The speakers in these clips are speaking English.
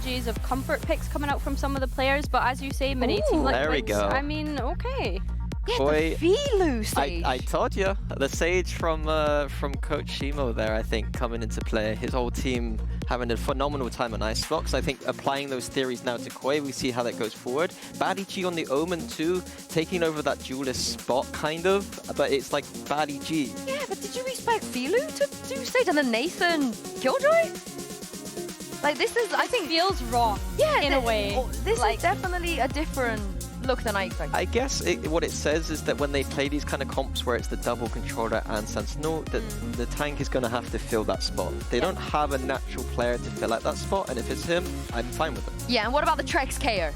strategies of comfort picks coming out from some of the players, but as you say, Mini, Team Liquid, there we go. I mean, okay. Yeah, Boy, the VLU stage. I told you, the Sage from Coach Shimo there, I think, coming into play. His whole team having a phenomenal time on Icebox. I think applying those theories now to Koi, we see how that goes forward. Baddie G on the Omen too, taking over that duelist spot, kind of, but it's like Baddie G. Yeah, but did you expect VLU to do stage and then Nathan Killjoy? Like, this is, I think, feels wrong, yeah, in a way. This is definitely a different look than I expected. I guess what it says is that when they play these kind of comps where it's the double controller and Sentinel, that the tank is going to have to fill that spot. They don't have a natural player to fill out that spot, and if it's him, I'm fine with it. Yeah, and what about the Trex KO?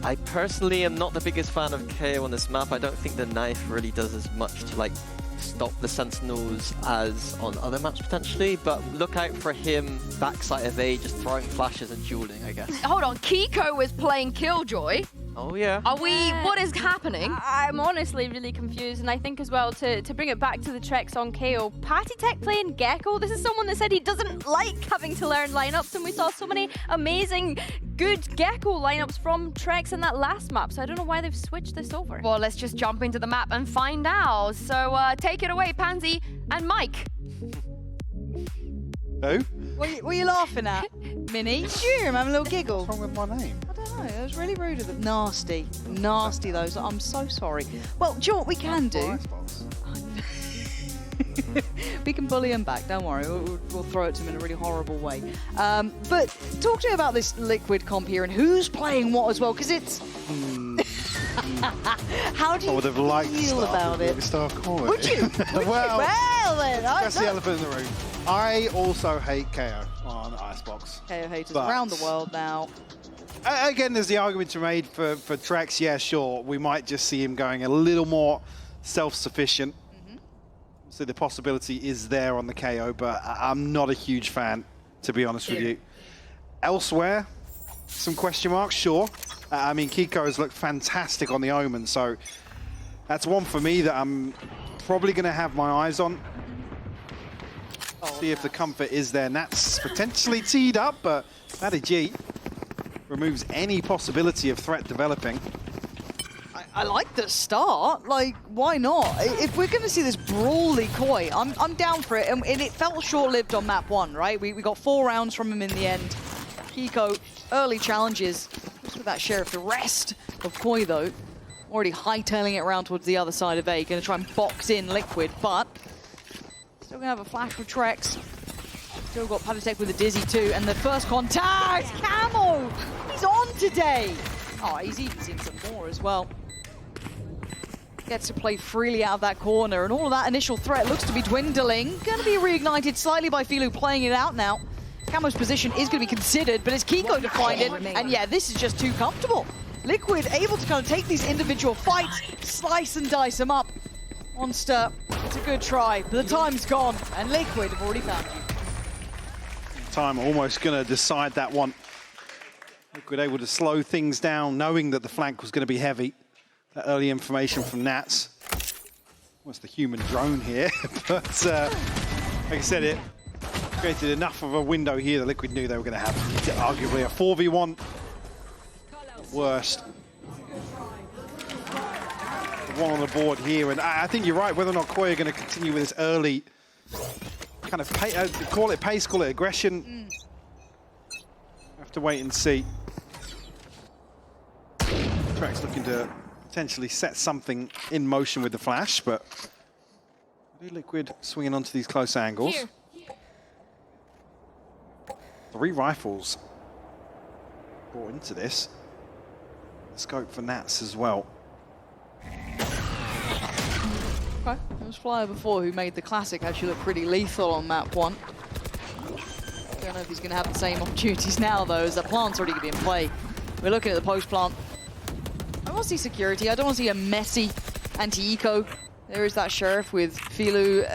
I personally am not the biggest fan of KO on this map. I don't think the knife really does as much to like stop the Sentinels as on other maps potentially, but look out for him backside of A, just throwing flashes and dueling, I guess. Hold on, Kiko is playing Killjoy. Oh yeah. Are we, what is happening? I'm honestly really confused, and I think as well, to bring it back to the Trex on KO, Patty Tech playing Gecko, this is someone that said he doesn't like having to learn lineups, and we saw so many amazing, good Gecko lineups from Trex in that last map, so I don't know why they've switched this over. Well, let's just jump into the map and find out. So take it away, Pansy and Mike. Who? What are you laughing at, Minnie? Sure, I'm having a little giggle. What's wrong with my name? I don't know, that was really rude of them. Nasty. Nasty those. I'm so sorry. Well, do you know what we can do? Icebox. We can bully him back, don't worry. We'll throw it to him in a really horrible way. But talk to me about this Liquid comp here and who's playing what as well, because it's... How do I would have liked to feel start about with it? Star Koi. Would you? Well, Well then, that's the elephant in the room. I also hate KO on Icebox. KO haters But- around the world now. Again, there's the argument to be made for Trex. Yeah, sure. We might just see him going a little more self-sufficient. So the possibility is there on the KO, but I'm not a huge fan, to be honest with you. Elsewhere, some question marks, sure. I mean, Kiko has looked fantastic on the Omen, so that's one for me that I'm probably going to have my eyes on. See if the comfort is there. Nat's potentially teed up, but Baddie G removes any possibility of threat developing. I like the start. Like, why not? If we're going to see this brawly Koi, I'm down for it. And it felt short-lived on map 1, right? We got 4 rounds from him in the end. Kiko, early challenges. Just with that Sheriff. The rest of Koi, though, already hightailing it around towards the other side of A. Going to try and box in Liquid, but still going to have a flash for Trex. Still got Patty with a Dizzy, too. And the first contact! Camo! He's on today! Oh, he's even seen some more as well. Gets to play freely out of that corner, and all of that initial threat looks to be dwindling. Going to be reignited slightly by VLU playing it out now. Camo's position is going to be considered, but it's Kiko to find it, and yeah, this is just too comfortable. Liquid able to kind of take these individual fights, slice and dice them up. Monster, it's a good try, but the time's gone, and Liquid have already found you. Time almost going to decide that one. Liquid able to slow things down, knowing that the flank was going to be heavy. That early information from Nats. What's the human drone here? But like I said, it created enough of a window here that Liquid knew they were going to have arguably a 4v1. Worst. The one on the board here, and I think you're right. Whether or not Koi are going to continue with this early kind of call it pace, call it aggression. Have to wait and see. Trex looking to potentially set something in motion with the flash, but Liquid swinging onto these close angles. Here. 3 rifles brought into this. Scope for Nats as well. Okay, it was Flyer before who made the classic actually look pretty lethal on map 1. Don't know if he's going to have the same opportunities now, though, as the plant's already going to be in play. We're looking at the post plant. I want to see security. I don't want to see a messy anti-eco. There is that Sheriff with Filu,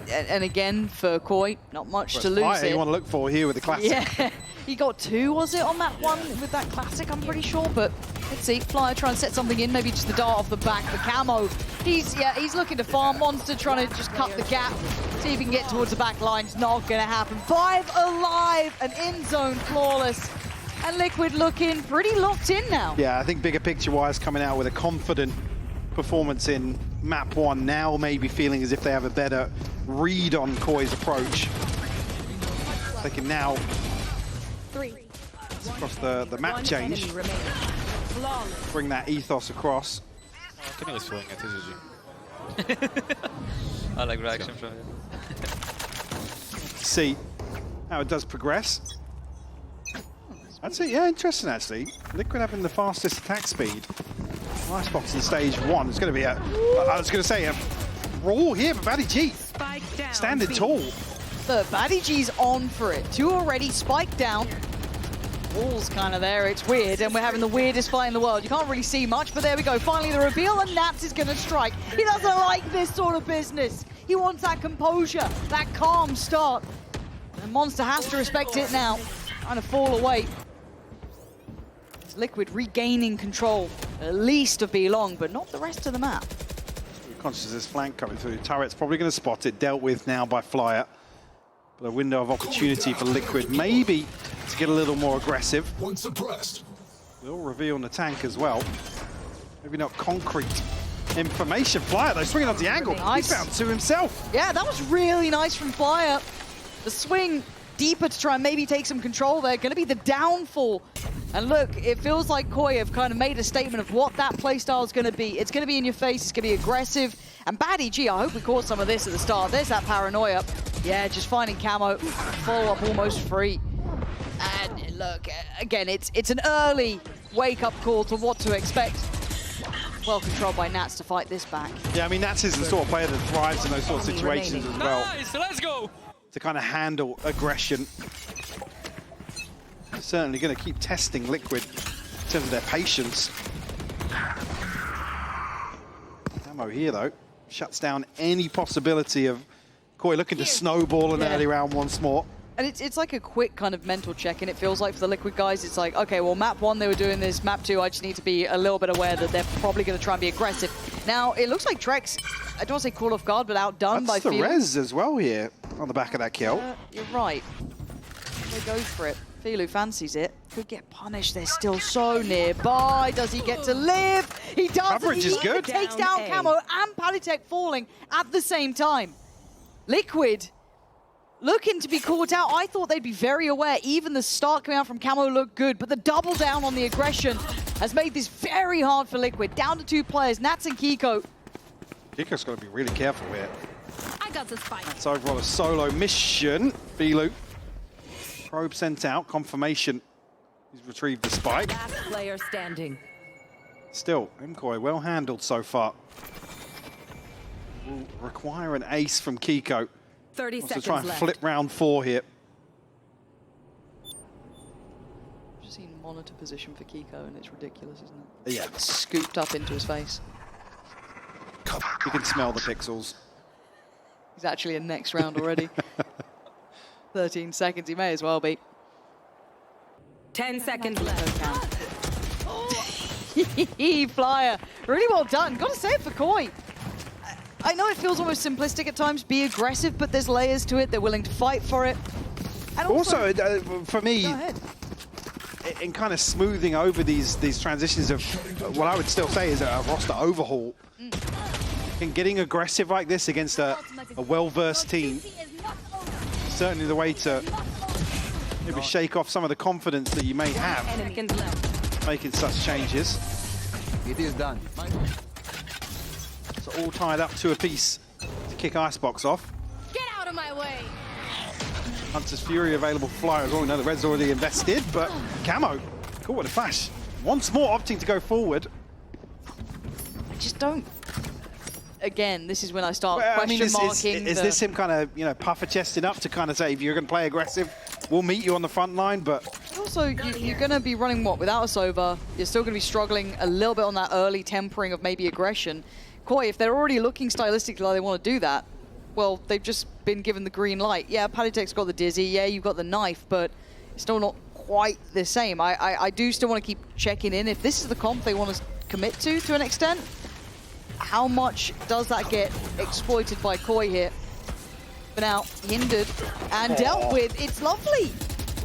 and again for Koi, not much to lose here. You want to look for here with the classic. Yeah, he got 2, was it, on map 1 with that classic, I'm pretty sure, but let's see. Flyer trying to set something in, maybe just the dart off the back for Camo. He's looking to farm. Monster trying to just cut the gap, see if he can get towards the back line. It's not going to happen. 5 alive and in zone flawless. And Liquid looking pretty locked in now. Yeah, I think bigger picture-wise, coming out with a confident performance in map 1, now maybe feeling as if they have a better read on Koi's approach. They can now, across the map change, bring that ethos across. Can you swing at TGG? I like reaction from him. See how it does progress. That's it, yeah, interesting actually. Liquid having the fastest attack speed. Icebox in stage 1. It's going to be I was going to say a brawl here, but Batty G standing tall. Look, Batty G's on for it. 2 already spiked down. Wall's kind of there, it's weird, and we're having the weirdest fight in the world. You can't really see much, but there we go. Finally the reveal, and Nats is going to strike. He doesn't like this sort of business. He wants that composure, that calm start. And Monster has to respect it now. Trying to fall away. It's Liquid regaining control, at least of B Long, but not the rest of the map. Conscious of this flank coming through. Turret's probably going to spot it, dealt with now by Flyer. But a window of opportunity for Liquid, maybe to get a little more aggressive. One suppressed. Will reveal on the tank as well. Maybe not concrete information. Flyer though, swinging on the angle. Nice. He found 2 himself. Yeah, that was really nice from Flyer. The swing deeper to try and maybe take some control there. Going to be the downfall. And look, it feels like Koi have kind of made a statement of what that playstyle is going to be. It's going to be in your face, it's going to be aggressive. And Batty G, I hope we caught some of this at the start. There's that paranoia. Yeah, just finding camo, follow-up almost free. And look, again, it's an early wake-up call to what to expect. Well controlled by Nats to fight this back. Yeah, I mean, Nats is the sort of player that thrives in those sort of situations as well. Nice, let's go! To kind of handle aggression. Certainly going to keep testing Liquid in terms of their patience. Camo here, though, shuts down any possibility of Koi looking to snowball an early round once more. And it's like a quick kind of mental check, and it feels like for the Liquid guys, it's like, okay, well, map 1, they were doing this. Map 2, I just need to be a little bit aware that they're probably going to try and be aggressive. Now, it looks like Trex, I don't want to say caught off guard, but outdone by That's the Field. res as well here on the back of that kill. You're right. They go for it. Filu fancies it. Could get punished. They're still so nearby. Does he get to live? He does. Coverage is good. Takes down Camo and Palitek falling at the same time. Liquid looking to be caught out. I thought they'd be very aware. Even the start coming out from Camo looked good, but the double down on the aggression has made this very hard for Liquid. Down to 2 players, Nats and Kiko. Kiko's got to be really careful here. I got the spike. That's overall a solo mission. Filu. Probe sent out, confirmation. He's retrieved the spike. Last player standing. Still, Mkoi well handled so far. Will require an ace from Kiko. 30 Wants seconds to try and left. flip round 4 here. Just seen monitor position for Kiko, and it's ridiculous, isn't it? Yeah, Scooped up into his face. you can smell the pixels. He's actually in next round already. 13 seconds, he may as well be. 10 seconds left. Flyer, really well done. Got to say it for Koi. I know it feels almost simplistic at times, be aggressive, but there's layers to it. They're willing to fight for it. And Also, for me, go ahead. in kind of smoothing over these transitions of what I would still say is a roster overhaul. And getting aggressive like this against a well-versed team, certainly the way to maybe shake off some of the confidence that you may have making such changes. It is done. So all tied up to a piece to kick Icebox off. Get out of my way. Hunter's Fury available for Flyer as well. We know the Red's already invested, but Camo, cool with a flash. Once more opting to go forward. I just don't. Again, this is when I start Well, I mean, question marking. is this him kind of, puffer chesting up to kind of say, if you're going to play aggressive, we'll meet you on the front line, but... Also, you're going to be running what? Without a Sova, you're still going to be struggling a little bit on that early tempering of maybe aggression. Koi, if they're already looking stylistically like they want to do that, well, they've just been given the green light. Yeah, Palitek's got the Dizzy, yeah, you've got the knife, but it's still not quite the same. I do still want to keep checking in. If this is the comp they want to commit to an extent, how much does that get exploited by Koi here? But now, hindered and dealt with. It's lovely.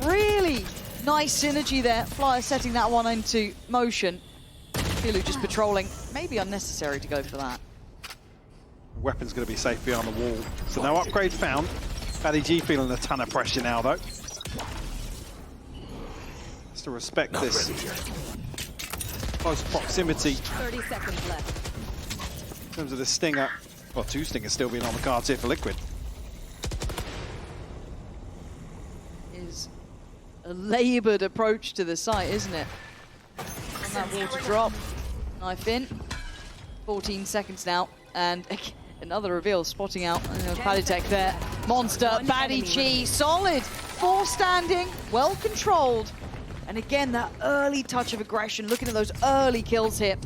Really Nice synergy there. Flyer setting that one into motion. Filu just patrolling. Maybe unnecessary to go for that. Weapon's going to be safe behind the wall. So no upgrade found. Paddy G feeling a ton of pressure now, though. Has to respect this close proximity. 30 seconds left. In terms of the stinger. Well, 2 stingers still being on the cards here for Liquid. Is a laboured approach to the site, isn't it? On that water drop. Knife in. 14 seconds now. And another reveal, spotting out Paditech there. Monster, Baddy Chi, solid. 4 standing, well controlled. And again, that early touch of aggression, looking at those early kills here.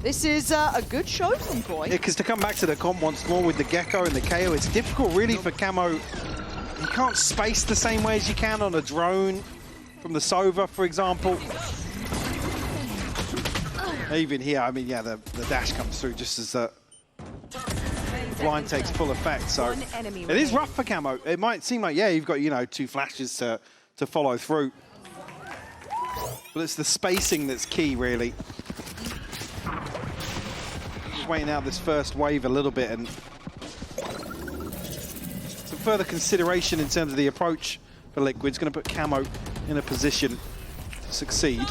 This is a good show from Koi. Yeah, because to come back to the comp once more with the Gecko and the KO, it's difficult really for Camo. You can't space the same way as you can on a drone from the Sova, for example. Even here, I mean, yeah, the dash comes through just as the blind takes full effect. So it is rough for Camo. It might seem like, yeah, you've got, 2 flashes to follow through. But it's the spacing that's key, really. Just waiting out this first wave a little bit and some further consideration in terms of the approach for Liquid's going to put Camo in a position to succeed.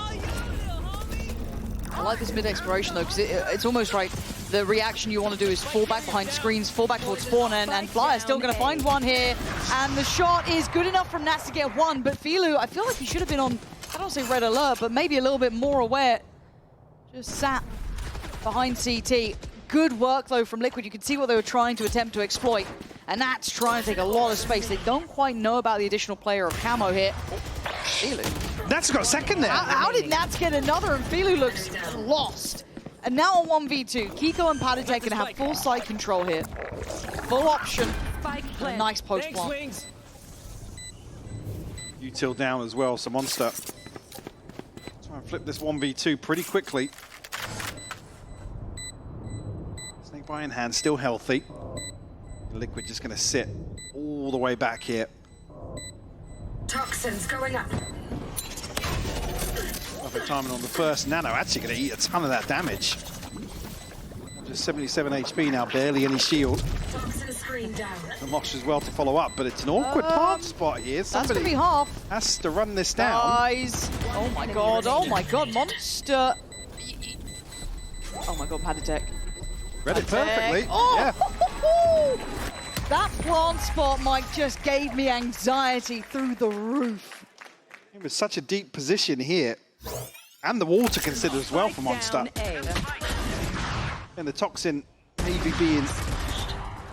I like this mid-exploration though, because it's almost like the reaction you want to do is fall back behind screens, fall back towards spawn, and Flyer's still going to find one here. And the shot is good enough from Nats to get 1, but Filu, I feel like he should have been on, I don't say red alert, but maybe a little bit more aware. Just sat behind CT. Good work though from Liquid. You can see what they were trying to attempt to exploit. And Nats trying to take a lot of space. They don't quite know about the additional player of Camo here. Filu. Nats got a second there. How did Nats get another? And Filu looks lost. And now on 1v2, Kiko and Paditech can have full site control here. Full option. A nice post plant. Util down as well, so Monster try and flip this 1v2 pretty quickly. Snake Bite in hand, still healthy. Liquid just going to sit all the way back here. Toxins going up. Perfect timing on the first Nano. Actually going to eat a ton of that damage. Just 77 HP now, barely any shield. Toxin screen down. And Mosh as well to follow up, but it's an awkward plant spot here. That's going to Somebody be half. has to run this down. Guys. Oh my god, Monster. Oh my god, Paditech. Read it perfectly. Oh! Yeah. That plant spot, Mike, just gave me anxiety through the roof. It was such a deep position here. And the wall to consider as well for Monster. And the Toxin maybe being...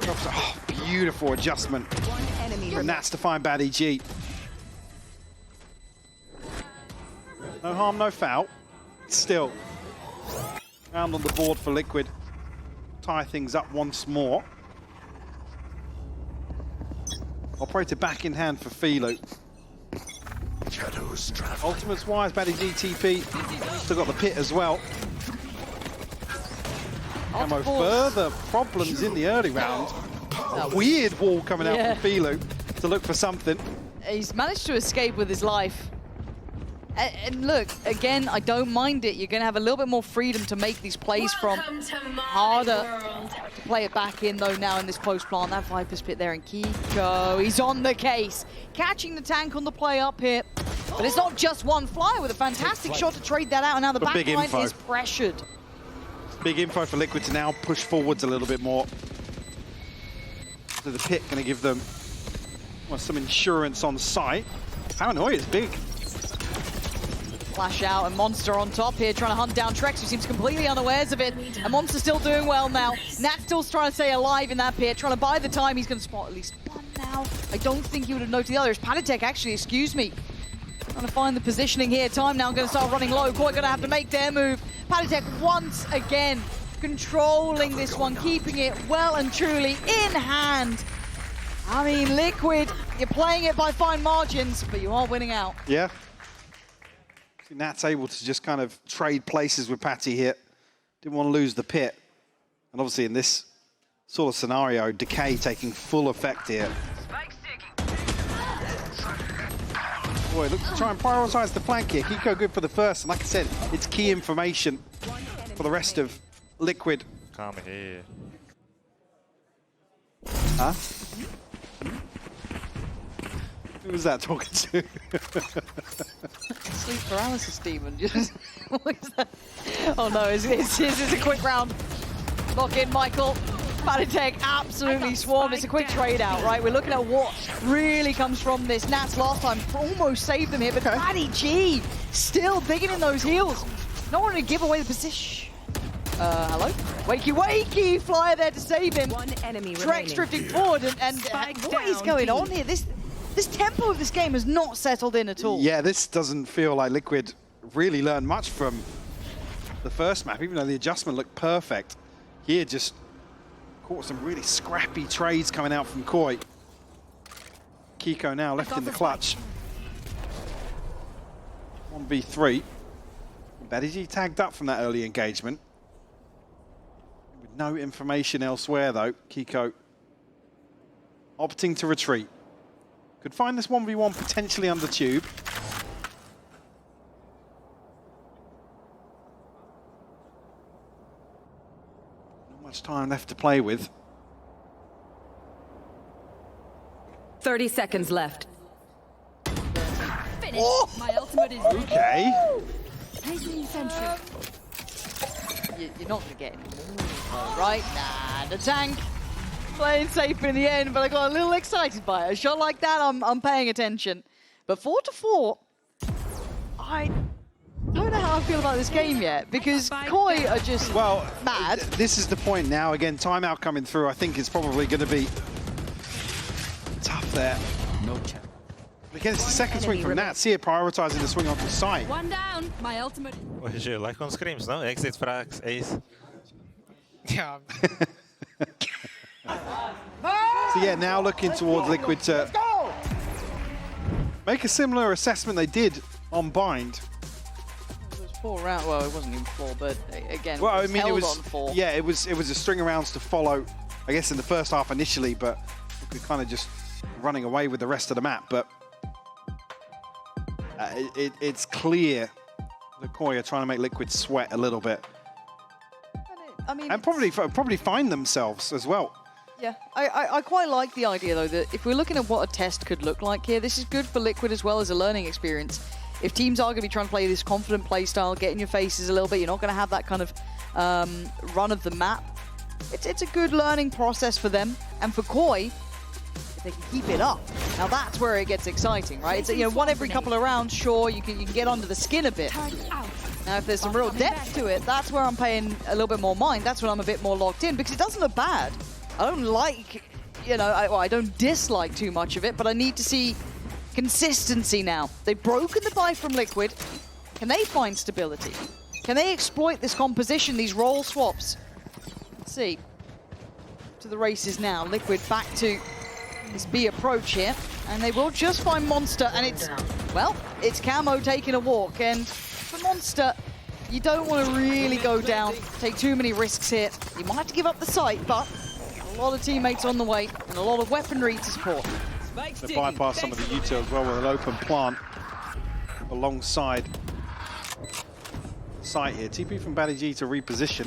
Oh, beautiful adjustment for Nats to find Baddy G. No harm, no foul. Still. Round on the board for Liquid. Tie things up once more. Operator back in hand for Filu. Ultimates wise, Baddy G TP. Still got the pit as well. Camo further problems in the early round. A weird wall coming out from Filu to look for something. He's managed to escape with his life. And look, again, I don't mind it. You're going to have a little bit more freedom to make these plays from. Harder to play it back in, though, now in this post plant. That Viper's pit there, and Kiko, he's on the case. Catching the tank on the play up here. But it's not just one Flyer with a fantastic shot to trade that out, and now the backline is pressured. Big info for Liquid to now push forwards a little bit more. So the pit going to give them some insurance on site. Paranoia is big. Flash out, and Monster on top here, trying to hunt down Trex, who seems completely unawares of it. And Monster still doing well now. Nat still trying to stay alive in that pit, trying to buy the time. He's going to spot at least one now. I don't think he would have noted the other. It's Paditech, actually, excuse me. Trying to find the positioning here. Time now going to start running low. Koi going to have to make their move. Paditech once again controlling this one, keeping it well and truly in hand. I mean, Liquid, you're playing it by fine margins, but you are winning out. Yeah. Nat's able to just kind of trade places with Patty here. Didn't want to lose the pit. And obviously in this sort of scenario, Decay taking full effect here. Boy, look, try and prioritize the flank here. Kiko good for the first, and like I said, it's key information for the rest of Liquid. Come here. Huh? Who was that talking to? Sleep paralysis demon. Just what is that? Oh no, it's a quick round. Lock in, Michael. VCT absolutely swarmed. It's a quick trade out, right? We're looking at what really comes from this. Nats last time almost saved them here, but Matty G still digging in those heels. Not wanting to give away the position. Hello? Wakey, wakey! Flyer there to save him. One enemy Trex remaining. drifting forward, and what is going on here? This tempo of this game has not settled in at all. Yeah, this doesn't feel like Liquid really learned much from the first map, even though the adjustment looked perfect. Here just caught some really scrappy trades coming out from Koi. Kiko now left in the clutch. 1v3. Badiji tagged up from that early engagement. With no information elsewhere though, Kiko opting to retreat. Could find this 1v1 potentially under tube. Not much time left to play with. 30 seconds left. Oh! My ultimate is Okay. You're not going to get any more, right? Nah, the tank playing safe in the end, but I got a little excited by it. A shot like that, I'm paying attention. But 4-4, I don't know how I feel about this game yet, because Koi are just mad. This is the point now. Again, timeout coming through. I think it's probably going to be tough there. No chance. Again, it's the second swing from Nats here, prioritizing the swing onto site. one down. My ultimate. What is you like on screams, no? Exit frags, ace. Yeah. So yeah, now looking towards Liquid to make a similar assessment they did on Bind. It was 4 rounds. Well, it wasn't even 4, but again, Well, I it was mean, it held was on 4. yeah, it was a string of rounds to follow. I guess in the first half initially, but we could kind of just running away with the rest of the map. But it's clear that Koi are trying to make Liquid sweat a little bit, I mean, and probably find themselves as well. yeah, I quite like the idea though that if we're looking at what a test could look like here, this is good for Liquid as well as a learning experience. If teams are going to be trying to play this confident play style, get in your faces a little bit, you're not going to have that kind of run of the map. It's a good learning process for them, and for Koi, if they can keep it up. Now that's where it gets exciting, right? It's one every couple of rounds, sure, you can get under the skin a bit. Now, if there's some real depth to it, that's where I'm paying a little bit more mind. That's when I'm a bit more locked in, because it doesn't look bad. I don't like, I don't dislike too much of it, but I need to see consistency now. They've broken the buy from Liquid. Can they find stability? Can they exploit this composition, these role swaps? Let's see. To the races now. Liquid back to this B approach here, and they will just find Monster, and it's Camo taking a walk, and for Monster, you don't want to really go down, take too many risks here. You might have to give up the site, but a lot of teammates on the way, and a lot of weaponry to support. They bypass some of the util as well with an open plant alongside site here. TP from Badiji to reposition.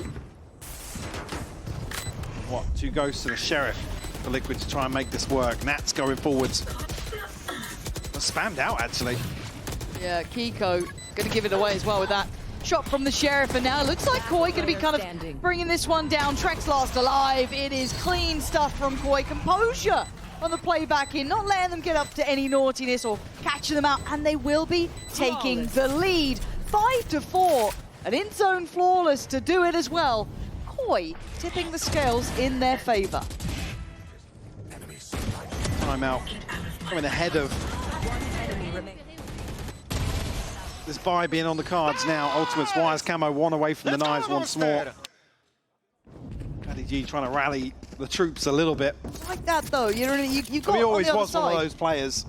What, 2 ghosts and a sheriff for Liquid to try and make this work. Nats going forwards. Spammed out actually. Yeah, Kiko gonna give it away as well with that shot from the sheriff, and now it looks like Koi gonna be kind of bringing this one down. Trex last alive. It is clean stuff from Koi. Composure on the playback in, not letting them get up to any naughtiness or catching them out, and they will be taking the lead. 5-4, an in-zone flawless to do it as well. Koi tipping the scales in their favor. Timeout coming ahead of this buy being on the cards now. Ultimates wires Camo 1 away from the knives once more. G trying to rally the troops a little bit. Like that though, you got He always on the was other one of side. those players.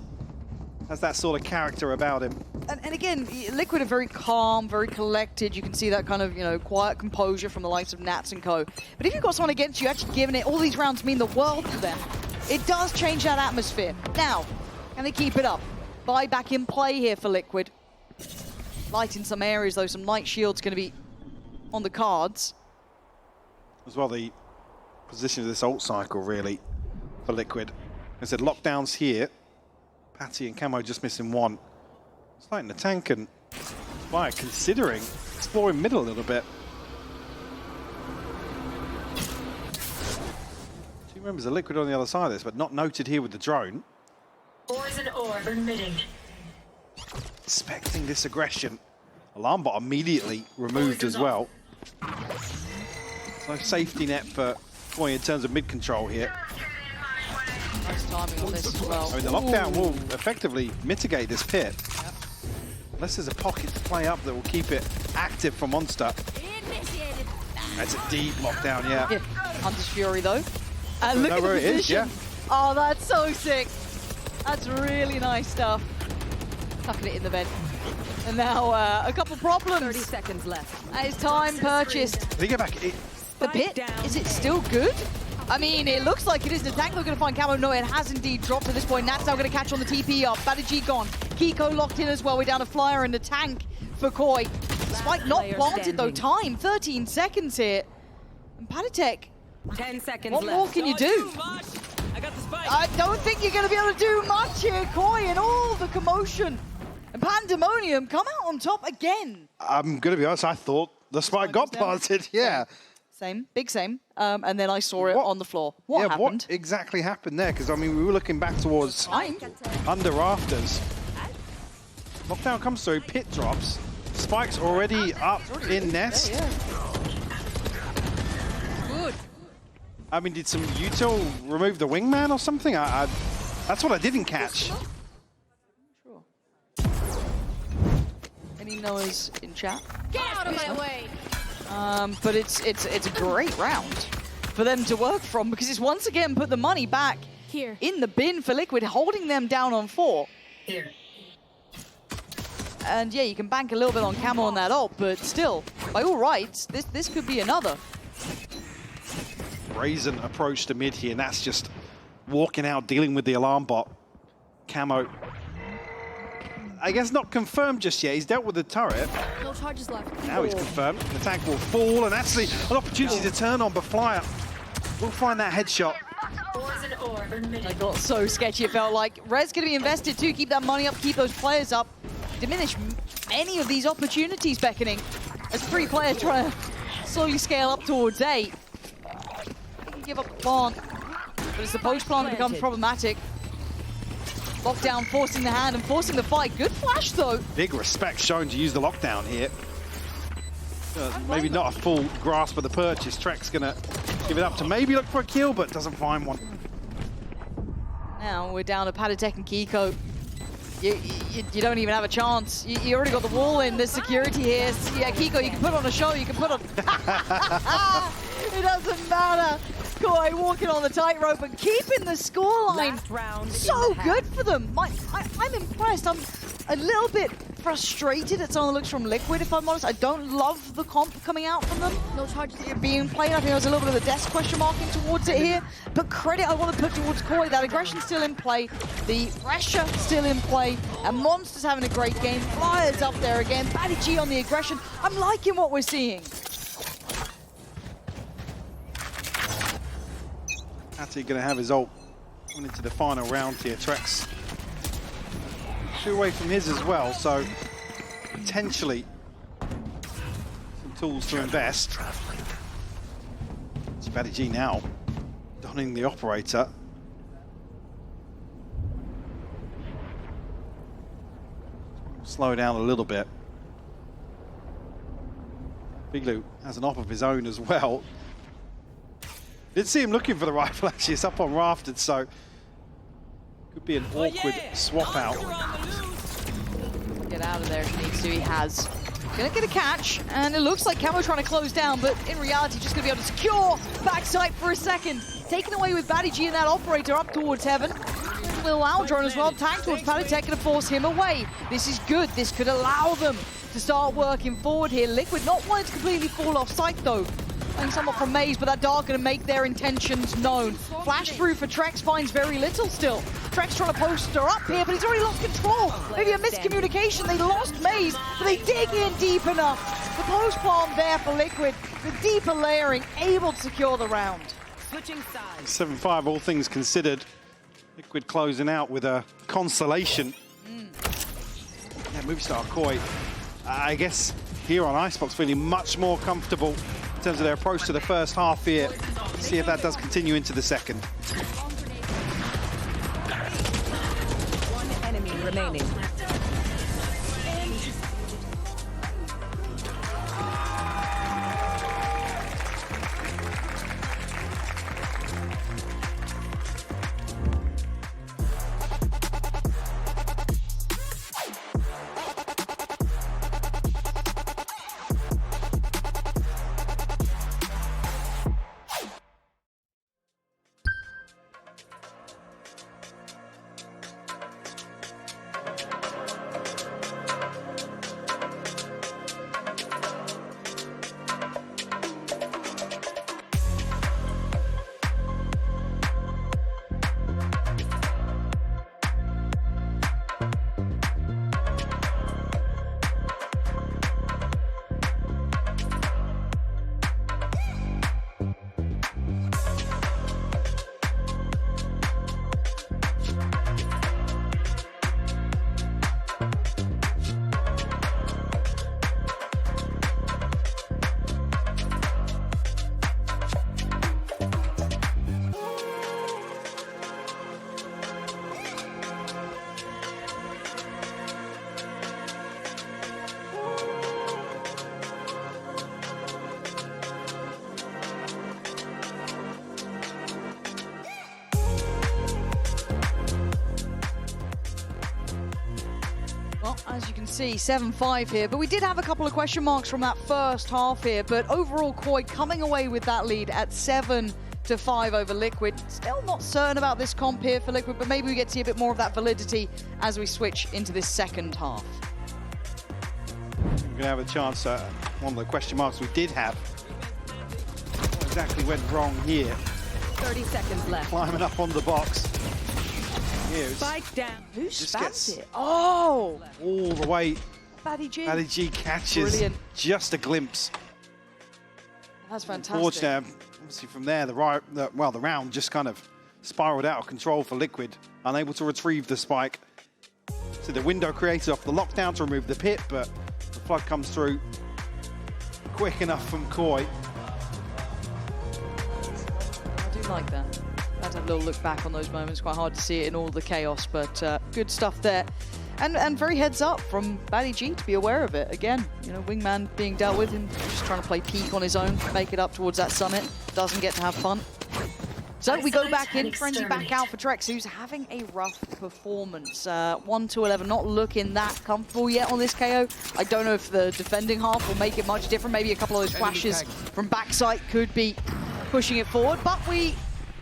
Has that sort of character about him. And again, Liquid are very calm, very collected. You can see that kind of, quiet composure from the likes of Nats and co. But if you've got someone against you actually giving it, all these rounds mean the world to them. It does change that atmosphere. Now, can they keep it up? buyback in play here for Liquid. Light in some areas, though. Some light shield's going to be on the cards. As well, the position of this ult cycle, really, for Liquid. I said lockdowns here. Patty and Camo just missing one. It's lighting the tank and Spike considering exploring middle a little bit. Two members of Liquid on the other side of this, but not noted here with the drone. Poison orb emitting. Expecting this aggression. Alarm bot immediately removed as well. No safety net for Koi in terms of mid control here. Nice timing on this as well. I mean, the lockdown will effectively mitigate this pit. Yep. Unless there's a pocket to play up that will keep it active for Monster. That's a deep lockdown, yeah. Hunter's Fury, though. And look at the position. It is, yeah. Oh, that's so sick. That's really nice stuff. Tucking it in the bed. And now a couple problems. 30 seconds left. It's time purchased. Did he get back? The pit, is it still good? I mean, it looks like it is. The tank not going to find Camo. No, it has indeed dropped at this point. Nat's now going to catch on the TP up. Badaji gone. Kiko locked in as well. We're down a flyer in the tank for Koi. Spike not planted though. Time, 13 seconds here. And Patatek, 10 seconds what left. more can you do? I got the spike. I don't think you're going to be able to do much here, Koi, and all the commotion. And Pandemonium come out on top again. I'm going to be honest, I thought the spike got planted, yeah. Same, big same. And then I saw it on the floor. What happened? What exactly happened there? Because, I mean, we were looking back towards under rafters. Lockdown comes through, pit drops. Spike's already up in nest. Good. I mean, did some util remove the wingman or something? That's what I didn't catch. Sure. Any Noahs in chat? Get out of my way! But it's a great round for them to work from because it's once again put the money back here in the bin for Liquid, holding them down on 4. Here. And yeah, you can bank a little bit on Camo on that ult, but still, by all rights, this could be another. Brazen approach to mid here, and that's just walking out, dealing with the alarm bot. Camo, I guess not confirmed just yet. He's dealt with the turret. No charges left. Now he's confirmed. The tank will fall, and actually an opportunity to turn on, but Flyer will find that headshot. Poison orb emitting. It got so sketchy, it felt like. Red's going to be invested too, keep that money up, keep those players up. Diminish any of these opportunities beckoning as 3 players try to slowly scale up towards 8. They can give up the plant, but it's the post plant that becomes problematic. Lockdown forcing the hand and forcing the fight. Good flash though. Big respect shown to use the lockdown here. Maybe not a full grasp of the purchase. Trek's gonna give it up to maybe look for a kill, but doesn't find one. Now we're down to Patatek and Kiko. You don't even have a chance. You already got the wall in. There's security here. Yeah, Kiko, you can put on a show. You can put on... It doesn't matter. Koi walking on the tightrope and keeping the scoreline. So good for them. I'm impressed. I'm a little bit frustrated at some of the looks from Liquid, if I'm honest. I don't love the comp coming out from them. No charges being played. I think there's a little bit of a desk question marking towards it here. But credit I want to put towards Koi. That aggression's still in play. The pressure still in play. And Monster's having a great game. Flyers up there again. Batty G on the aggression. I'm liking what we're seeing. Atty going to have his ult going into the final round here. Trex 2 away from his as well, so potentially some tools to invest. It's Batty G now donning the operator. Slow down a little bit. Biglu has an op of his own as well. Did see him looking for the rifle, actually. It's up on rafted, so could be an awkward swap out. Get out of there if he needs to. He has. Gonna get a catch, and it looks like Camo trying to close down, but in reality, just gonna be able to secure backside for a second. Taken away with Batty G and that operator up towards heaven. A little Aldron as well, tank towards Patatek, gonna force him away. This is good. This could allow them to start working forward here. Liquid not wanting to completely fall off site though. Playing somewhat from Maze, but that Dark gonna make their intentions known. Flash through for Trex finds very little still. Trex trying to poster up here, but he's already lost control. Maybe a miscommunication. They lost Maze, but they dig in deep enough. The post plant there for Liquid. The deeper layering, able to secure the round. Switching sides. 7-5, all things considered. Liquid closing out with a consolation. Yeah, Movistar Koi, I guess here on Icebox feeling much more comfortable in terms of their approach to the first half here. See if that does continue into the second. One enemy remaining. Well, as you can see, 7-5 here, but we did have a couple of question marks from that first half here, but overall Koi coming away with that lead at 7-5 over Liquid. Still not certain about this comp here for Liquid, but maybe we get to see a bit more of that validity as we switch into this second half. We're going to have a chance at one of the question marks we did have. What exactly went wrong here? 30 seconds left. Climbing up on the box. Here, Spike down. Who Just spams gets- it? Oh! all the way. Batty G. Paddy G catches Brilliant. just a glimpse. That's fantastic. Unfortunately, obviously from there, the round just kind of spiraled out of control for Liquid, unable to retrieve the spike. So the window created off the lockdown to remove the pit, but the flood comes through quick enough from Koi. I do like that. Had to have a little look back on those moments. Quite hard to see it in all the chaos, but good stuff there. And very heads up from Batty G to be aware of it. Again, you know, Wingman being dealt with, him just trying to play peak on his own, make it up towards that summit. Doesn't get to have fun. So we go back in, Frenzy back out for Trex, who's having a rough performance. 1-11, not looking that comfortable yet on this KO. I don't know if the defending half will make it much different. Maybe a couple of those flashes from backside could be pushing it forward, but we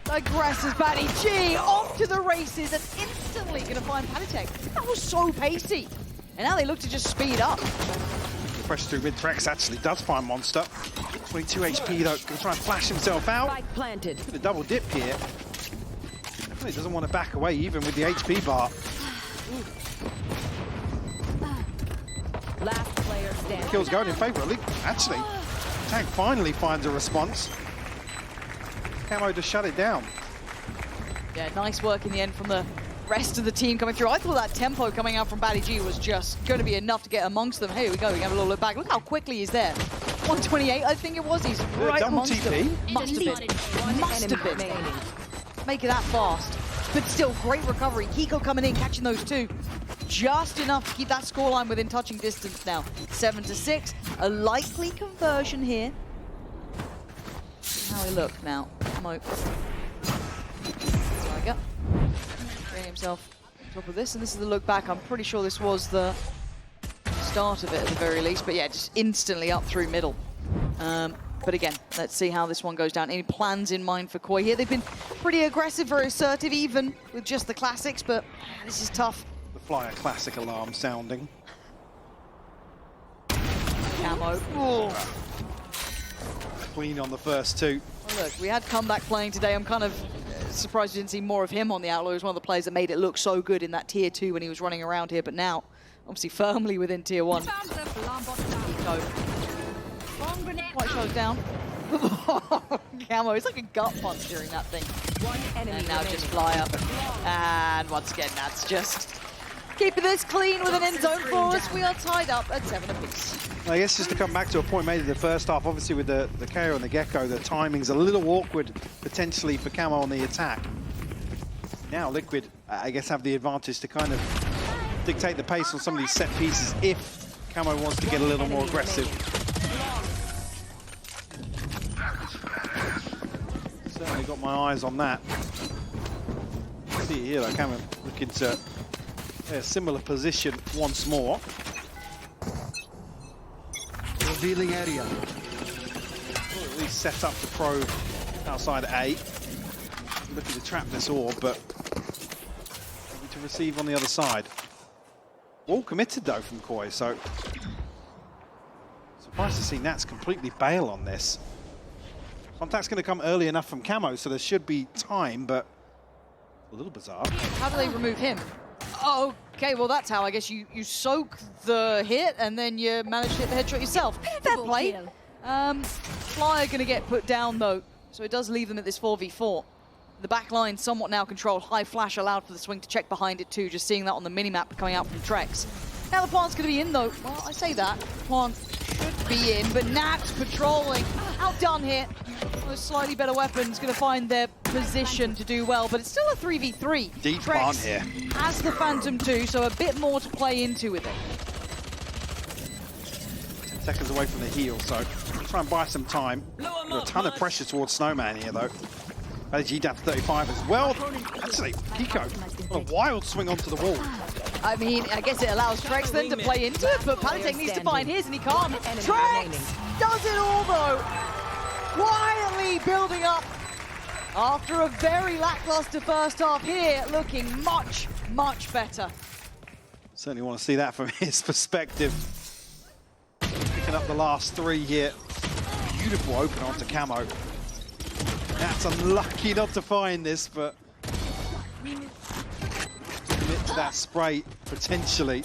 digress as Batty G off to the races and instantly going to find Patitech. That was so pacey. And now they look to just speed up. Fresh through mid, Trex actually does find Monster. 22 HP though, going to try and flash himself out. Spike planted. Get a double dip here. Definitely doesn't want to back away even with the HP bar. Last player standing. Kills going in favour of Liquid. Actually, Tank finally finds a response. Camo to shut it down. Yeah, nice work in the end from the rest of the team coming through. I thought that tempo coming out from Batty G was just going to be enough to get amongst them. Here we go, we can have a little look back. Look how quickly he's there. 128, I think it was. He's right double amongst them. TP. Must have been. One Must enemy have been. remaining. Make it that fast. But still, great recovery. Kiko coming in, catching those two. Just enough to keep that scoreline within touching distance now. 7-6, a likely conversion here. How we look now. Smoke. Tiger. Bring himself on top of this, and this is the look back. I'm pretty sure this was the start of it at the very least, but yeah, just instantly up through middle. But again, let's see how this one goes down. Any plans in mind for Koi here? They've been pretty aggressive, very assertive, even with just the classics, but this is tough. The Flyer classic alarm sounding. Camo. Oh. Clean on the first two. Well, look, we had comeback playing today. I'm kind of surprised we didn't see more of him on the Outlaw. He was one of the players that made it look so good in that Tier 2 when he was running around here, but now, obviously firmly within Tier 1. Quite shows down. Camo, it's like a gut punch during that thing. And now just fly up. And once again, that's just keeping this clean with an end zone for us. We are tied up at 7 apiece. I guess just to come back to a point made in the first half, obviously with the KO and the Gecko, the timing's a little awkward potentially for Camo on the attack. Now Liquid, I guess, have the advantage to kind of dictate the pace on some of these set pieces if Camo wants to get a little more aggressive. Certainly got my eyes on that. See here, though, Camo looking to play a similar position once more. Revealing area. Or at least set up the probe outside A. Looking to trap this orb, but maybe to receive on the other side. All committed though from Koi, so surprised to see Nats completely bail on this. Contact's going to come early enough from Camo, so there should be time, but a little bizarre. How do they remove him? Okay, well that's how I guess you soak the hit and then you manage to hit the headshot yourself. Fair play. Flyer going to get put down though, so it does leave them at this 4v4. The back line somewhat now controlled. High flash allowed for the swing to check behind it too, just seeing that on the minimap coming out from Trex. Now the plant's going to be in though. Well, I say that. The plant should be in, but Nats patrolling. Outdone here. Those slightly better weapons going to find their position to do well, but it's still a 3v3. Deep Trex plant here. has the Phantom 2, so a bit more to play into with it. 10 seconds away from the heal, so try and buy some time. A ton of pressure towards Snowman here though. G down to 35 as well. Actually, Pico, what a wild swing onto the wall. I mean, I guess it allows Trex then to play into it, but Palitek needs to find his and he can't. Trex does it all though. Quietly building up after a very lackluster first half here, looking much, much better. Certainly want to see that from his perspective. Picking up the last 3 here. Beautiful open onto Camo. That's unlucky not to find this, but commit to that spray potentially.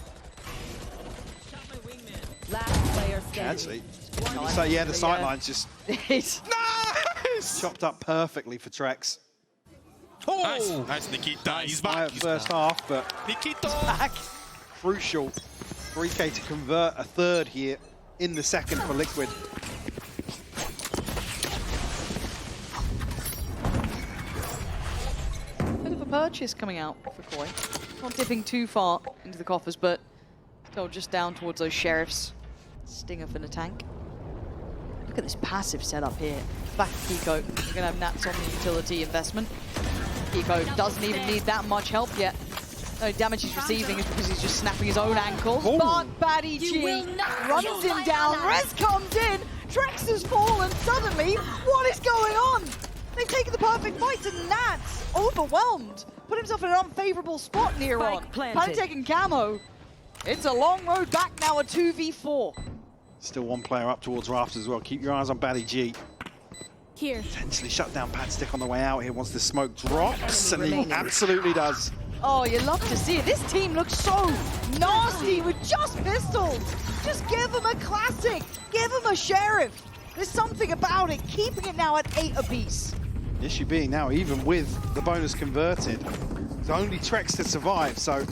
Last player Actually, standing. so yeah, the sightline's just Nice! chopped up perfectly for Trex. Oh! Nice, Nikita. He's back. First half, but Nikita! Back. crucial 3K to convert a third here in the second for Liquid. Bit of a purchase coming out for Koi. Not dipping too far into the coffers, but still just down towards those sheriffs. Stinger for the tank. Look at this passive setup here. Back to Pico. We're going to have Nats on the utility investment. Pico doesn't even need that much help yet. The only damage he's receiving is because he's just snapping his own ankles. Ooh. But Batty G runs him down. Rez comes in. Trex has fallen. Suddenly, what is going on? They've taken the perfect fight and Nats, overwhelmed, put himself in an unfavorable spot near on. Palitek and Camo. It's a long road back now, a 2v4. Still one player up towards Rafters as well. Keep your eyes on Batty G. Here. Potentially shut down Padstick on the way out here once the smoke drops, and he absolutely does. Oh, you love to see it. This team looks so nasty with just pistols. Just give them a classic. Give them a sheriff. There's something about it, keeping it now at 8 apiece. The issue being now, even with the bonus converted, it's only Trex to survive, so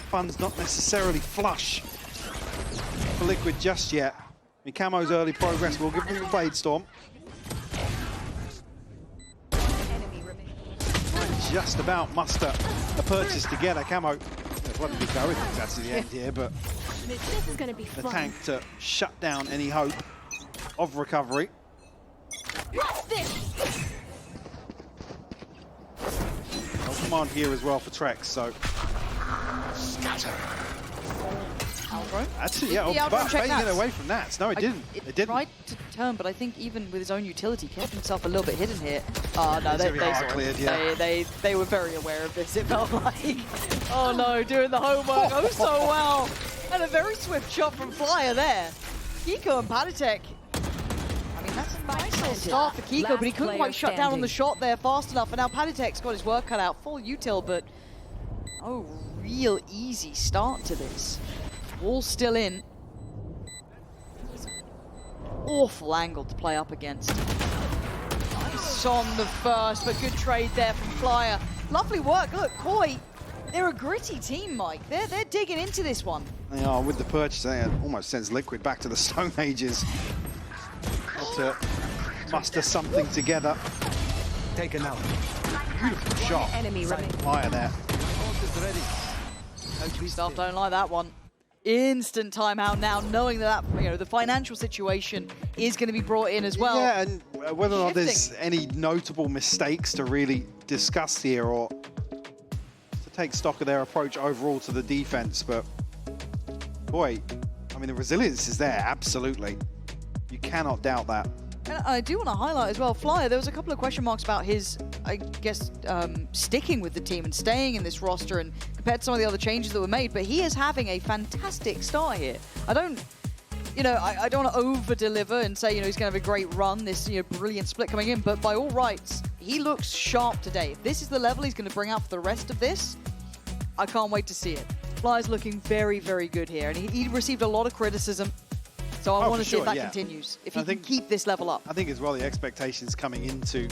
fun's not necessarily flush for Liquid just yet. I mean, Camo's early progress will give him a Blade Storm. Might just about muster a purchase together. Camo, what did he go with that's the end here, but This is gonna be the fun. tank to shut down any hope of recovery. No command here as well for Trex, so actually, yeah, but baiting it away from that. No, it didn't. It didn't. Tried to turn, but I think even with his own utility, kept himself a little bit hidden here. Oh no, they saw it. cleared, yeah. They were very aware of this. It felt like, oh no, doing the homework oh so well, and a very swift shot from Flyer there. Kiko and Palitek. I mean, that's a nice little start for Kiko, but he couldn't quite shut down on the shot there fast enough. And now Paditek's got his work cut out. Full util, but oh, real easy start to this. Wall's still in. Awful angle to play up against. Nice on the first, but good trade there from Flyer. Lovely work. Look, Koi, they're a gritty team, Mike. They're digging into this one. They are with the purchase. They almost sends Liquid back to the Stone Ages. Got to muster something together. Taken out. Beautiful shot. Enemy remaining. Fire there. Staff don't like that one. Instant timeout now, knowing that the financial situation is going to be brought in as well. Yeah, and whether or not there's Shifting. any notable mistakes to really discuss here or to take stock of their approach overall to the defense, but boy, I mean, the resilience is there, absolutely. You cannot doubt that. And I do want to highlight as well, Flyer, there was a couple of question marks about his, I guess, sticking with the team and staying in this roster and compared to some of the other changes that were made, but he is having a fantastic start here. I don't want to over-deliver and say, he's going to have a great run, this, brilliant split coming in, but by all rights, he looks sharp today. If this is the level he's going to bring out for the rest of this, I can't wait to see it. Flyer's looking very, very good here, and he received a lot of criticism. So I want to see if that continues, if he can keep this level up. I think as well the expectations coming into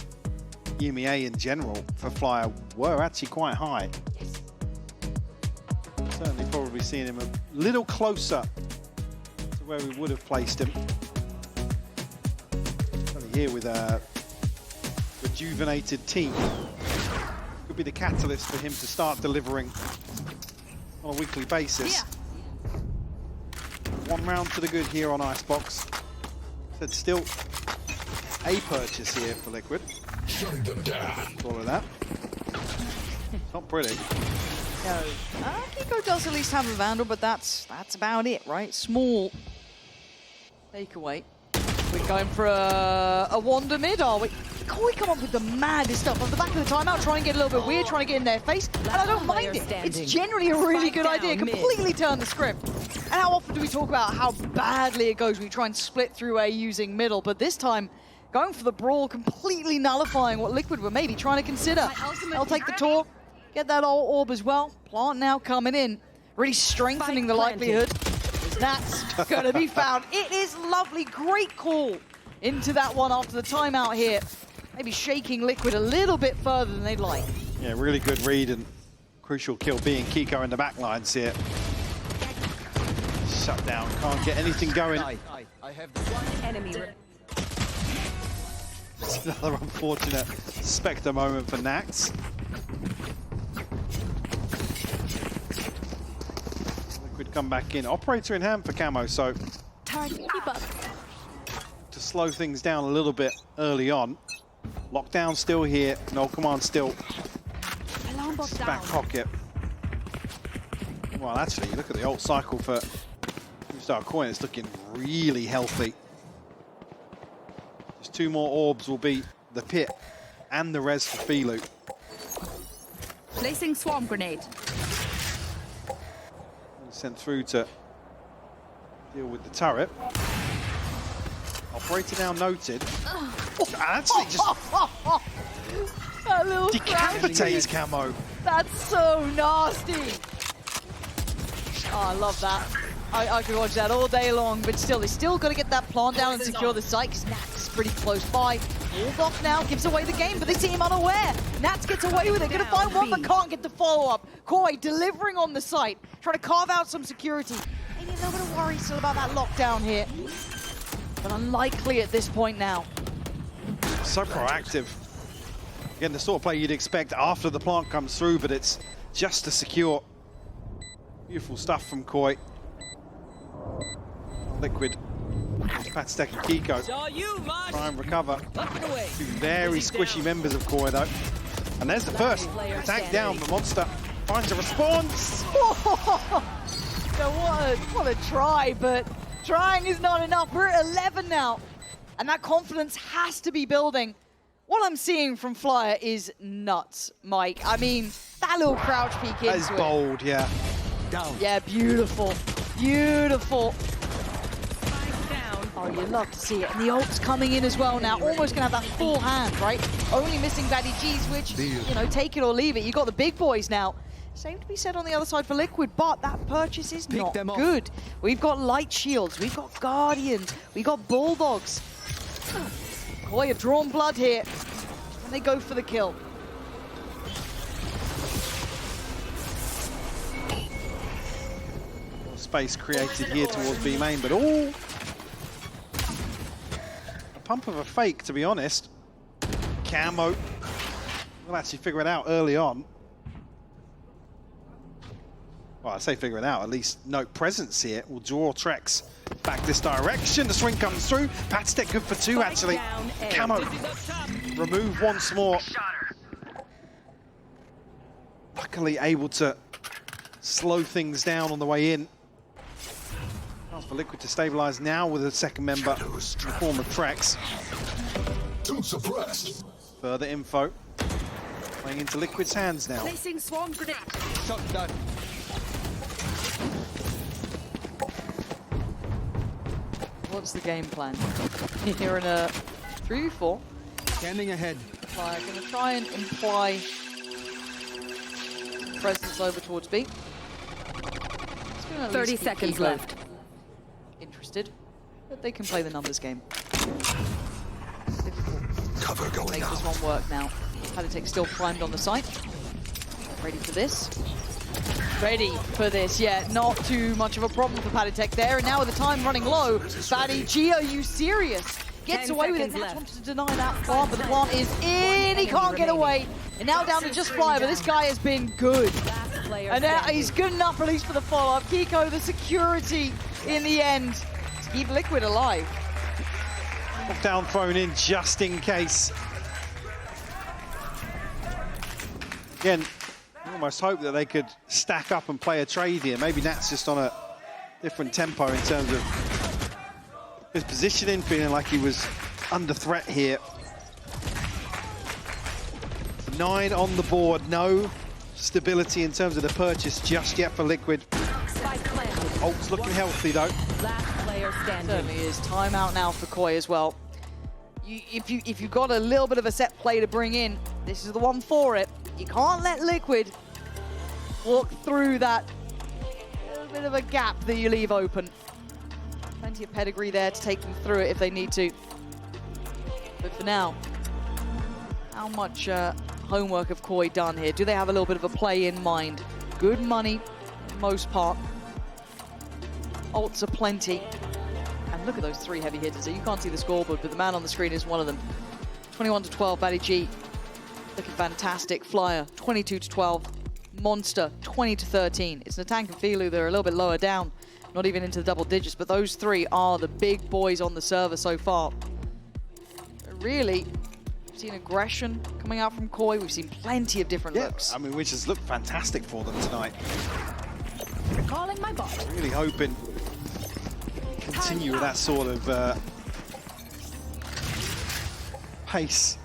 EMEA in general for Flyer were actually quite high. Yes. Certainly probably seeing him a little closer to where we would have placed him. Only here with a rejuvenated team. Could be the catalyst for him to start delivering on a weekly basis. Yeah. One round to the good here on Icebox. Said still a purchase here for Liquid. Shutting them down. All of that. Not pretty. No. Kiko does at least have a Vandal, but that's about it, right? Small takeaway. We're going for a Wander mid, are we? Koi come up with the maddest stuff off the back of the timeout, trying to get a little bit weird, trying to get in their face, and I don't mind it. It's generally a really good idea. Completely turn the script. And how often do we talk about how badly it goes when you try and split through A using middle, but this time, going for the brawl, completely nullifying what Liquid were maybe trying to consider. They'll take the tour, get that old orb as well. Plant now coming in, really strengthening the likelihood that's going to be found. It is lovely, great call into that one after the timeout here. Maybe shaking Liquid a little bit further than they'd like. Yeah, really good read and crucial kill being Kiko in the back lines here. Shut down, can't get anything going. I have the one Enemy Another unfortunate Spectre moment for Nax. Liquid come back in. Operator in hand for Camo, so keep up. to slow things down a little bit early on. Lockdown still here, no command still. Alarm bot down. Back pocket. Well, actually, look at the ult cycle for Star Coin. It's looking really healthy. Just 2 more orbs will be the pit and the res for Filu. Placing swarm grenade. Sent through to deal with the turret. Operator now noted. Oh, actually just That little decapitates Camo. That's so nasty. Oh, I love that. I could watch that all day long, but still, they still got to get that plant down and secure the site, because Nats is pretty close by. Walled off now, gives away the game, but they see him unaware. Nats gets away with it, gonna find one, but can't get the follow-up. Koi delivering on the site, trying to carve out some security. Maybe a little bit of worry still about that lockdown here, but unlikely at this point now. So proactive. Again, the sort of play you'd expect after the plant comes through, but it's just to secure. Beautiful stuff from Koi. Liquid. Patstek and Kiko. Try and recover. 2 very squishy members of Koi though. And there's the first. Attack down, but Monster finds a response. So what a try, but trying is not enough. We're at 11 now. And that confidence has to be building. What I'm seeing from Flyer is nuts, Mike. I mean, that little crouch peek into it. That is bold, yeah. down. Yeah, beautiful. Beautiful. Down. Oh, you love to see it. And the ult's coming in as well now. Almost going to have that full hand, right? Only missing Baddy G's, which, you know, take it or leave it. You got the big boys now. Same to be said on the other side for Liquid, but that purchase is not good. We've got light shields, we've got guardians, we've got bulldogs. Koi have drawn blood here, and they go for the kill. More space created here towards B main, but a pump of a fake, to be honest. Camo will actually figure it out early on. Well, I say figure it out, at least note presence here. Will draw Trex back this direction. The swing comes through. Patstech good for 2, actually. Camo remove once more. Luckily able to slow things down on the way in. Chance for Liquid to stabilize now with a second member in the form of Trex. Further info. Playing into Liquid's hands now. Placing swarm grenade. Shot done. What's the game plan? Here in a 3v4. Standing ahead. I'm going to try and imply presence over towards B. 30 seconds left. Interested, but they can play the numbers game. Cover going Make this one work now. Haditech still primed on the site. Ready for this. Ready for this, yeah. Not too much of a problem for Paditech there. And now with the time running low, Baddy G, are you serious? Gets away with it. Nats wanted to deny that plant, but the plant is in. He can't get away. And now down to just Fly, but this guy has been good. And now he's good enough, at least for the follow-up. Kiko, the security in the end to keep Liquid alive. Down thrown in just in case. Again, you almost hope that they could stack up and play a trade here. Maybe Nat's just on a different tempo in terms of his positioning, feeling like he was under threat here. 9 on the board, no stability in terms of the purchase just yet for Liquid. Ult's looking healthy though. Last player standing. Certainly is. Timeout now for Koi as well. If you've got a little bit of a set play to bring in, this is the one for it. You can't let Liquid walk through that little bit of a gap that you leave open. Plenty of pedigree there to take them through it if they need to. But for now, how much homework have Koi done here? Do they have a little bit of a play in mind? Good money, for the most part. Ults are plenty. And look at those 3 heavy hitters. You can't see the scoreboard, but the man on the screen is one of them. 21-12, Baddy G. Looking fantastic. Flyer, 22-12. Monster, 20-13. It's Natank and Filu that are a little bit lower down. Not even into the double digits, but those 3 are the big boys on the server so far. Really, we've seen aggression coming out from Koi. We've seen plenty of different looks. I mean, which has looked fantastic for them tonight. Calling my bot. Really hoping to continue with that sort of pace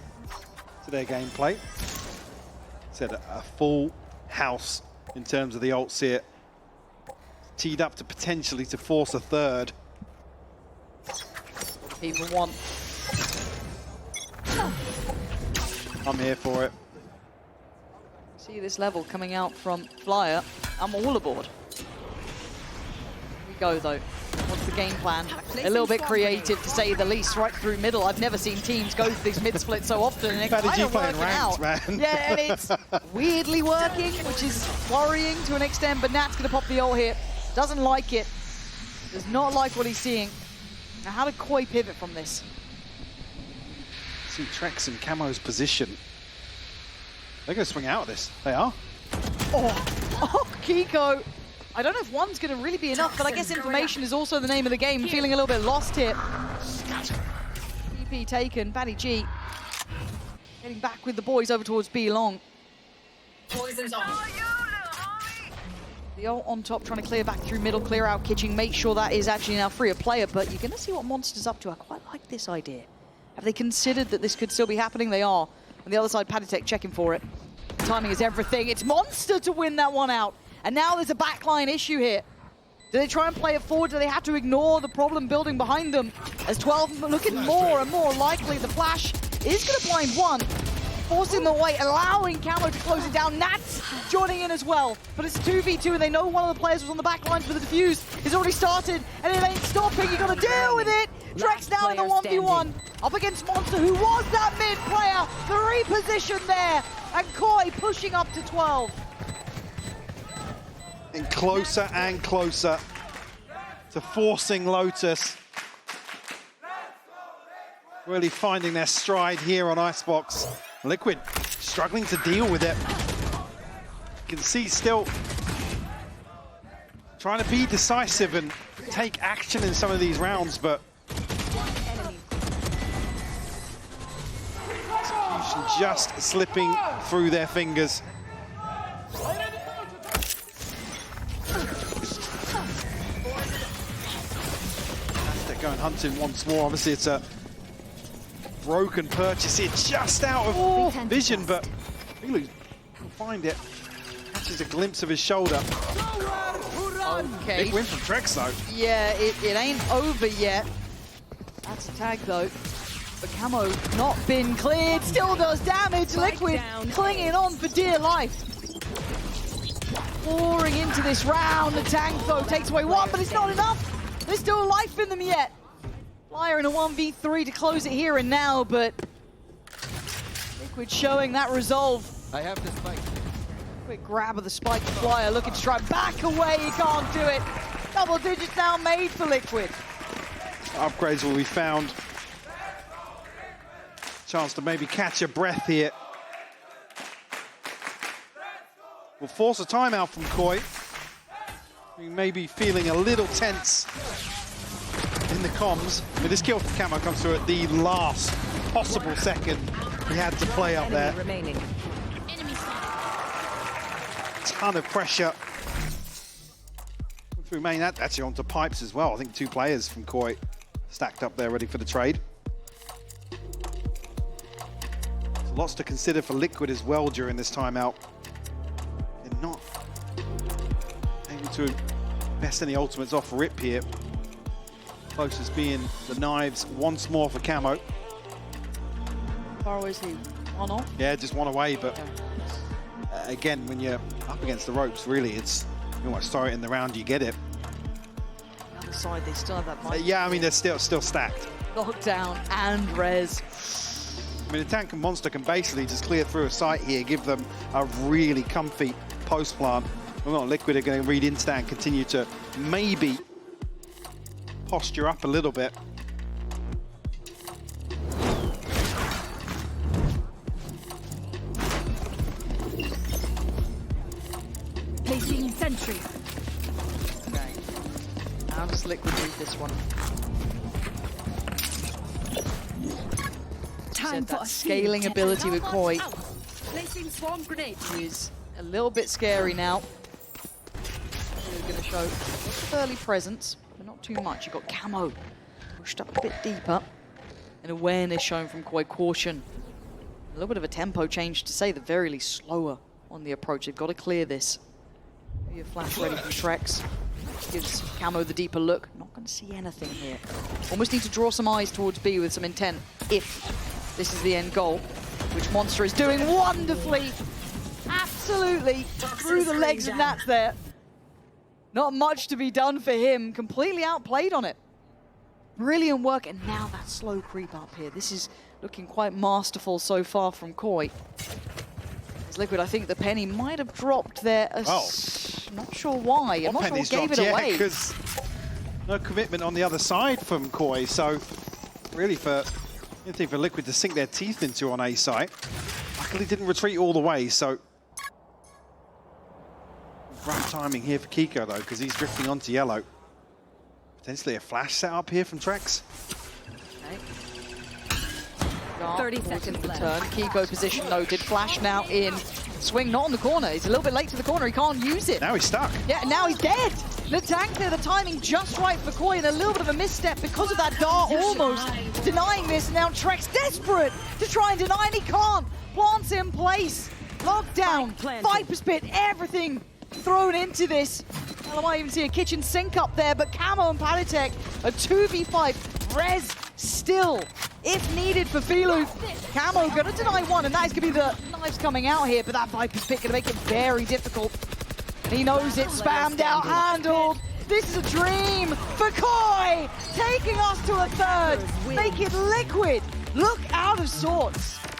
to their gameplay. Said a full house in terms of the ults here. Teed up to potentially to force a third. People want. I'm here for it. See this level coming out from Flyer. I'm all aboard. Here we go though. What's the game plan? A little bit creative to say the least, right through middle. I've never seen teams go for these mid splits so often, and it's kind of working out. Man. Yeah, and it's weirdly working, which is worrying to an extent, but Nat's gonna pop the ult here. Doesn't like it. Does not like what he's seeing. Now how did Koi pivot from this? See Trex and Camo's position. They're gonna swing out of this. They are. Oh, Kiko. I don't know if one's going to really be enough, but I guess information is also the name of the game. I'm feeling a little bit lost here. TP taken, Baddy G. Getting back with the boys over towards B long. Poison's off. The ult on top, trying to clear back through middle, clear out kitchen, make sure that is actually now free of player, but you're going to see what Monster's up to. I quite like this idea. Have they considered that this could still be happening? They are. On the other side, Paditech checking for it. Timing is everything. It's Monster to win that one out. And now there's a backline issue here. Do they try and play it forward? Do they have to ignore the problem building behind them? As 12 looking more and more likely, the flash is going to blind one, forcing them away, allowing Camo to close it down. Nats joining in as well, but it's a 2v2 and they know one of the players was on the back lines, but the defuse is already started and it ain't stopping. You got to deal with it. Trex now in the 1v1 up against Monster, who was that mid player. The reposition there, and Koi pushing up to 12. And closer to forcing Lotus. Really finding their stride here on Icebox. Liquid struggling to deal with it. You can see still trying to be decisive and take action in some of these rounds, but execution just slipping through their fingers. They're going hunting once more. Obviously, it's a broken purchase here, just out of vision, but Filu will find it. Catches a glimpse of his shoulder. Okay. Big win from Trex, though. Yeah, it ain't over yet. That's a tag, though. But Camo not been cleared, still does damage. Liquid clinging on for dear life. Pouring into this round. The tank, though, takes away one, but it's not enough. There's still life in them yet. Flyer in a 1v3 to close it here and now, but Liquid showing that resolve. I have the spike. Quick grab of the spike for Flyer, looking to strike back away, he can't do it. Double digits now made for Liquid. Upgrades will be found. Chance to maybe catch a breath here. Will force a timeout from Koi. He may be feeling a little tense in the comms, but this kill from Camo comes through at the last possible second he had to play up there. Ton of pressure through main. That actually onto pipes as well. I think 2 players from Koi stacked up there ready for the trade. There's lots to consider for Liquid as well during this timeout. They're not able to invest any ultimates off rip here. Closest being the knives once more for Camo. How far away is he? One off? Yeah, just one away, but again, when you're up against the ropes, really, it's you almost throw it in the round, you get it. The other side, they still have that mic. Yeah, I mean, they're still stacked. Lockdown and res. I mean, the tank and Monster can basically just clear through a site here, give them a really comfy post plant. Well, Liquid are going to read into that and continue to maybe posture up a little bit. Placing sentry. Okay. How does Liquid read this one? Time for that a scaling ability with Koi Placing swarm grenade. is a little bit scary now. We're going to show early presence, but not too much. You've got Camo pushed up a bit deeper. And awareness shown from Koi, caution. A little bit of a tempo change, to say the very least, slower on the approach. They've got to clear this. Maybe a flash ready from Trex. Gives Camo the deeper look. Not going to see anything here. Almost need to draw some eyes towards B with some intent, if this is the end goal, which Monster is doing wonderfully. Absolutely through the legs of Nats there. Not much to be done for him. Completely outplayed on it. Brilliant work, and now that slow creep up here. This is looking quite masterful so far from Koi. As Liquid, I think the penny might have dropped there. Not sure why. I'm not sure what gave it away. Because no commitment on the other side from Koi, so really for anything for Liquid to sink their teeth into on A site. Luckily didn't retreat all the way, so rough timing here for Kiko though, because he's drifting onto yellow. Potentially a flash set up here from Trex. Okay. 30 seconds the left. turn. Kiko position noted. Flash now in. Swing not on the corner. He's a little bit late to the corner. He can't use it. Now he's stuck. Yeah, now he's dead. The tank there, the timing just right for Koi, and a little bit of a misstep because of that dart almost denying this. And now Trex desperate to try and deny, and he can't. Plants in place. Lockdown. Viper Spit. Everything thrown into this. Well, I might even see a kitchen sink up there, but Camo and Palitek, a 2v5. Res still, if needed for Filu. Camo gonna deny one, and that is gonna be the knives coming out here, but that Viper's pick gonna make it very difficult. And he knows it, spammed out, handled. This is a dream for Koi, taking us to a third. Make it liquid. Look out of sorts.